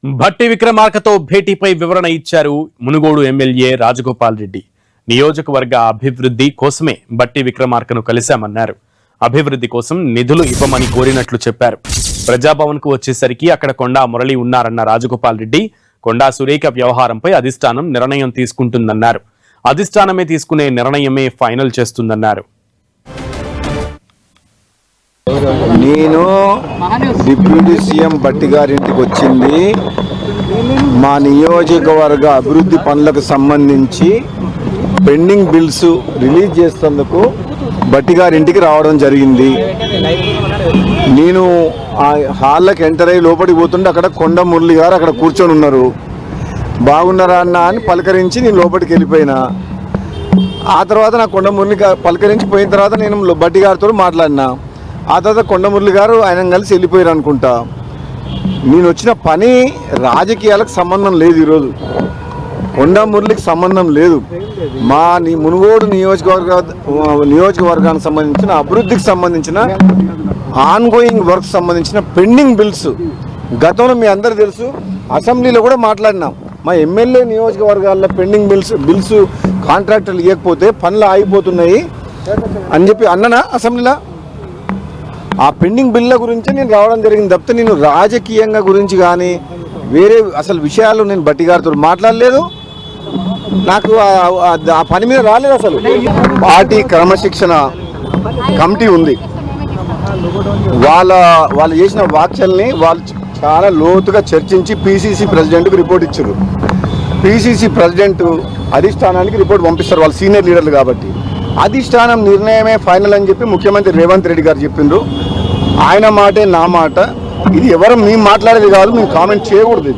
భట్టి విక్రమార్కతో భేటీపై వివరణ ఇచ్చారు మునుగోడు ఎమ్మెల్యే రాజగోపాల్ రెడ్డి. నియోజకవర్గ అభివృద్ధి కోసమే భట్టి విక్రమార్కను కలిశామన్నారు. అభివృద్ధి కోసం నిధులు ఇవ్వమని కోరినట్లు చెప్పారు. ప్రజాభవన్ కు వచ్చేసరికి అక్కడ కొండా మురళి ఉన్నారన్న రాజగోపాల్ రెడ్డి కొండా సురేఖ వ్యవహారంపై అధిష్టానం నిర్ణయం తీసుకుంటుందన్నారు. అధిష్టానమే తీసుకునే నిర్ణయమే ఫైనల్ చేస్తుందన్నారు. నేను డిప్యూటీ సీఎం భట్టి గారింటికి వచ్చింది మా నియోజకవర్గ అభివృద్ధి పనులకు సంబంధించి పెండింగ్ బిల్స్ రిలీజ్ చేసేందుకు భట్టి గారింటికి రావడం జరిగింది. నేను ఆ హాల్లోకి ఎంటర్ అయ్యి లోపలికి పోతుంటే అక్కడ కొండ మురళి గారు అక్కడ కూర్చొని ఉన్నారు. బాగున్నారా అన్న అని పలకరించి నేను లోపలికి వెళ్ళిపోయినా. ఆ తర్వాత నా కొండ మురళి పలకరించి పోయిన తర్వాత నేను భట్టి గారితో మాట్లాడినా. ఆ తర్వాత కొండమురళి గారు ఆయన కలిసి వెళ్ళిపోయారు అనుకుంటా. నేను వచ్చిన పని రాజకీయాలకు సంబంధం లేదు. ఈరోజు కొండమురళికి సంబంధం లేదు. మా మునుగోడు నియోజకవర్గానికి సంబంధించిన అభివృద్ధికి సంబంధించిన ఆన్గోయింగ్ వర్క్ సంబంధించిన పెండింగ్ బిల్స్ గతంలో మీ అందరూ తెలుసు, అసెంబ్లీలో కూడా మాట్లాడినాం. మా ఎమ్మెల్యే నియోజకవర్గాల్లో పెండింగ్ బిల్స్ కాంట్రాక్టర్లు ఇవ్వకపోతే పనులు ఆగిపోతున్నాయి అని చెప్పి అన్ననా అసెంబ్లీలో. ఆ పెండింగ్ బిల్ల గురించి నేను రావడం జరిగింది తప్పితే నేను రాజకీయంగా గురించి కానీ వేరే అసలు విషయాలు నేను భట్టి గారితో మాట్లాడలేదు. నాకు ఆ పని మీద రాలేదు. అసలు పార్టీ క్రమశిక్షణ కమిటీ ఉంది. వాళ్ళు చేసిన వ్యాఖ్యల్ని వాళ్ళు చాలా లోతుగా చర్చించి పిసిసి ప్రెసిడెంట్కి రిపోర్ట్ ఇచ్చారు. పిసిసి ప్రెసిడెంట్ అధిష్టానానికి రిపోర్ట్ పంపిస్తారు, వాళ్ళు సీనియర్ లీడర్లు కాబట్టి. అధిష్టానం నిర్ణయమే ఫైనల్ అని చెప్పి ముఖ్యమంత్రి రేవంత్ రెడ్డి గారు చెప్పిండ్రు. ఆయన మాటే నా మాట. ఇది ఎవరు మేము మాట్లాడేది కాదు, మేము కామెంట్ చేయకూడదు.